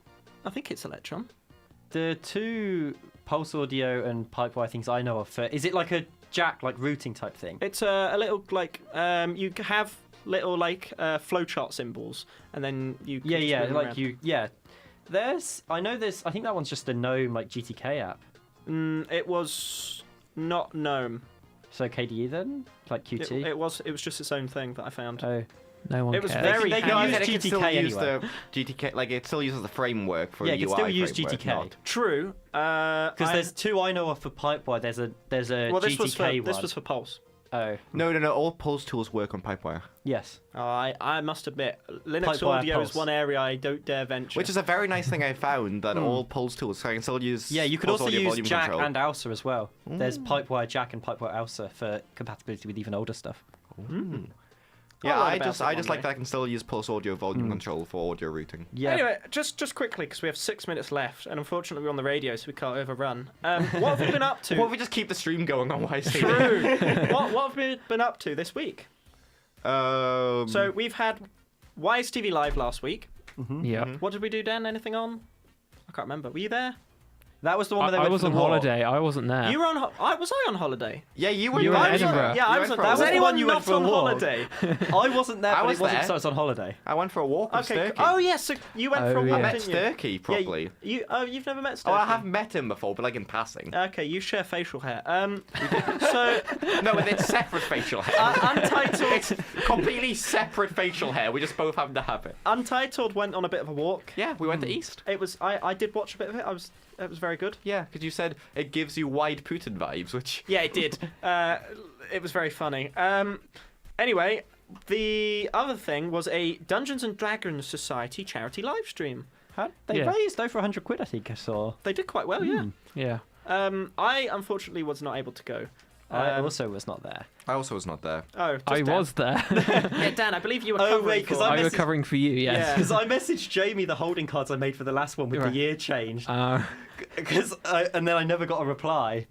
I think it's Electron. The 2 Pulse Audio and Pipewire things I know of for... Is it like a jack, like routing type thing? It's a little like you have little like flowchart symbols, and then you can just move them around. I think that one's just a GNOME like GTK app. It was not GNOME. So KDE then? Like Qt? It was just its own thing that I found. Oh. no one it was cares. very They handy. can use use GTK GTK use anyway. the GTK, like it still uses the framework for Yeah, the you UI can still use framework, GTK. not- True. Because there's 2 I know of for Pipewire. There's a well, this GTK was for one. this was for Pulse. Oh, No. All Pulse tools work on Pipewire, yes. I must admit, Linux Pipewire audio is Pulse. one area I don't dare venture. which is a very nice thing I found. That all Pulse tools can still use. Yeah, you could Pulse also audio use volume jack control. and ALSA as well. There's Pipewire jack and Pipewire ALSA for compatibility with even older stuff. Yeah, I'll learn I about just it I one just like day. that I can still use Pulse audio volume control for audio routing. Yeah. Anyway, just quickly, because we have 6 minutes left, and unfortunately we're on the radio, so we can't overrun. What have we been up to? What if we just keep the stream going on YC? True. what have we been up to this week? So we've had Wise TV Live last week. Yeah. What did we do, Dan? Anything on? I can't remember. Were you there? That was the one where they I went was for on the war. holiday. I wasn't there. You were on. Was I on holiday? Yeah, you were. You were in I was- Edinburgh. Yeah, I You was. went for Was a walk. the anyone one you went not for a on walk. holiday? I wasn't there, I but was it wasn't there. because I was on holiday. I went for a walk with Okay. Sturkey. Oh yes, so you went for a Oh, walk, yeah. I met didn't you? Sturkey properly. You've never met Sturkey? Oh, I have met him before, but like in passing. Okay, you share facial hair. So No, and it's separate facial hair. Untitled. It's completely separate facial hair. We just both happen to have it. Untitled went on a bit of a walk. Yeah, we went to East. It was. I did watch a bit of it. It was very good. Yeah, because you said it gives you wide Putin vibes, which. Yeah, it did. It was very funny. Anyway, the other thing was a Dungeons and Dragons Society charity live stream. They Yeah. raised over 100 quid, I think I saw. They did quite well, yeah. Yeah. I unfortunately was not able to go. I also was not there. I also was not there. Oh, just I Dan. was there. Yeah, Dan, I believe you were Oh, covering wait, 'cause for- I I was messaged- covering for you. Yes. Yeah. Because I messaged Jamie the holding cards I made for the last one with Right. the year changed. Uh, And then I never got a reply.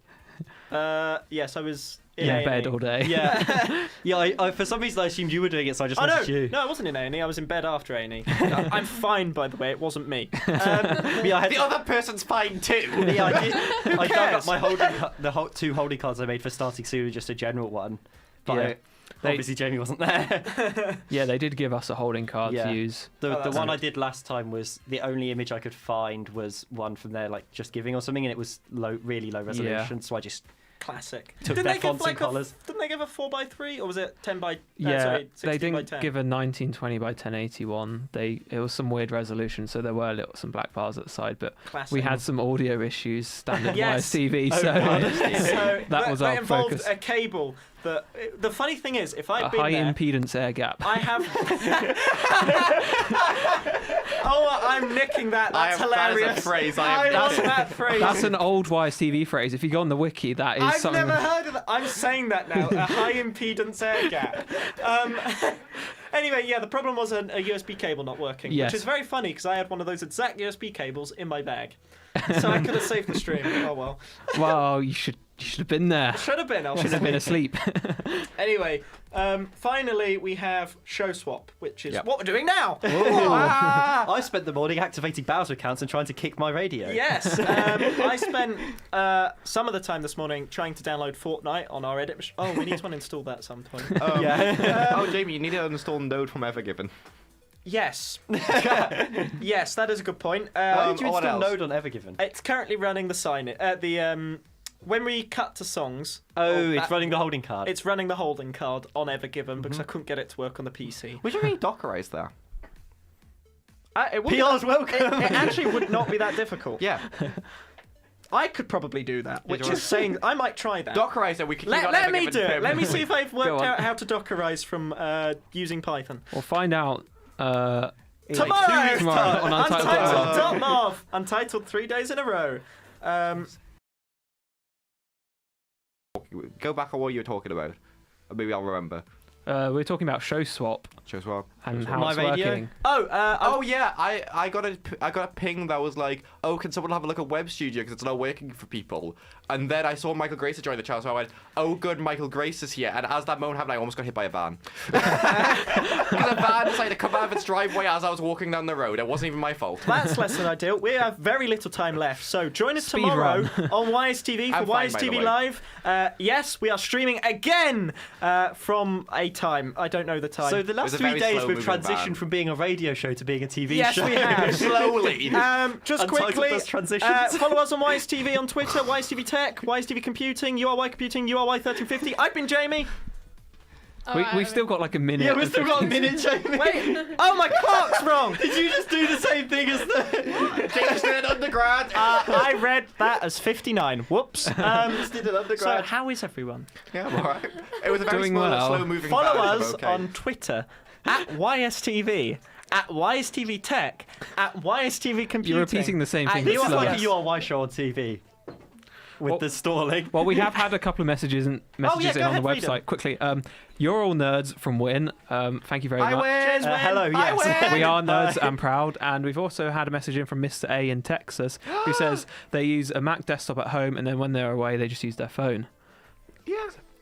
Yes, I was in A&E. bed all day. Yeah. Yeah, I for some reason I assumed you were doing it, so I just Oh no, messaged you. no, I wasn't in A&E. I was in bed after A&E. I'm fine, by the way. It wasn't me. Yeah, I had The other person's fine too. yeah, I did. I dug cares? up my two holding cards I made for starting soon, just a general one. But Yeah. obviously Jamie wasn't there. Yeah, they did give us a holding card Yeah. to use. The that's one good. I did last time was the only image I could find was one from their like Just Giving or something, and it was really low resolution. So I just Classic. Took Didn't their they give fonts and like colours. Didn't they give a 4x3 or was it 10 by? Yeah, sorry, 16 they by didn't 10. give a 1920 by 1081. It was some weird resolution, so there were some black bars at the side, but Classic. we had some audio issues standard Yes. TV, Oh, so God. So that was that our involved focus. a cable. The funny thing is, if I'd A been high there, impedance air gap. I have. Oh, I'm nicking that. That's hilarious. That is a phrase I I am want nicking. that phrase. That's an old YSTV phrase. If you go on the wiki, that is I've something. never heard of that. I'm saying that now. A high impedance air gap. Anyway, yeah, the problem was a USB cable not working, Yes. which is very funny because I had one of those exact USB cables in my bag, so I could have saved the stream. Oh well. Well, you should have been there. Should have been. I was Should have been asleep. Anyway, finally we have Show Swap, which is Yep. what we're doing now. I spent the morning activating browser accounts and trying to kick my radio. Yes, I spent some of the time this morning trying to download Fortnite on our edit. Oh, we need to uninstall that some point. Oh, Jamie, you need to uninstall Node from Evergiven. Yes, yes, that is a good point. Why did you what install else? Node on Evergiven? It's currently running the when we cut to songs. Oh, that- it's running the holding card. It's running the holding card on Evergiven because I couldn't get it to work on the PC. We should really Dockerize that. It wouldn't be PR's that- welcome. It actually would not be that difficult. Yeah. I could probably do that, which you is saying I might try that. Dockerize it, we can Let me do it. Let me see if I've worked Go on. out how to Dockerize from using Python. We'll find out. Tomorrow! Tomorrow on Untitled. Untitled.mov. Untitled 3 days in a row. Go back on what you were talking about. Maybe I'll remember. We're talking about Show Swap Show Swap. and how My it's radio? working. Oh yeah, I got a ping that was like, oh, can someone have a look at Web Studio because it's not working for people. And then I saw Michael Grace join the channel, so I went, oh good, Michael Grace is here. And as that moment happened, I almost got hit by a van. Because a van decided to come out of its driveway as I was walking down the road. It wasn't even my fault. That's less than ideal. We have very little time left, so join us Speed tomorrow run. on YSTV for I'm fine, by the YSTV way. Live. Yes, we are streaming again from a time. I don't know the time. So the last It was a 3 very days we've slow-moving transitioned van. from being a radio show to being a TV yes, show. we have. Slowly. Just Untitled quickly, does transitions. follow us on YSTV on Twitter, YSTV Tech, YSTV Computing, URY Computing, URY 1350. I've been Jamie. We've still got like a minute. Yeah, we've and still got a 15 minute, Jamie. Wait. Oh, my clock's wrong. Did you just do the same thing as the... James did an undergrad. I read that as 59. Whoops. Just did an So undergrad. how is everyone? Yeah, I'm alright. It was a very Doing small, well. slow-moving Follow barrage, us okay. on Twitter at YSTV, at YSTV Tech, at YSTV Computing. You're repeating the same thing. This that's is like last. a URY show on TV. With Well- the stalling. Well, we have had a couple of messages go in on ahead, the read 'em. website. Quickly, you're all nerds from Win. Thank you very much. Hello, yes. We are nerds and proud. And we've also had a message in from Mr. A in Texas who says they use a Mac desktop at home and then when they're away they just use their phone. Yeah.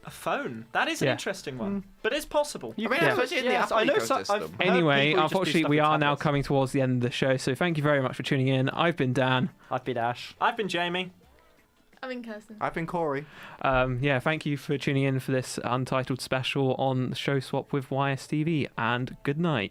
A phone. That is an Yeah. interesting one. But it's possible. I mean, Yeah. especially in the Yes, Apple I know ecosystem. I've heard Anyway, people who just do unfortunately, stuff we with are now tablets. coming towards the end of the show. So thank you very much for tuning in. I've been Dan. I've been Ash. I've been Jamie. I'm in Kirsten. I've been Corey. Yeah, thank you for tuning in for this Untitled special on the Show Swap with YSTV. And good night.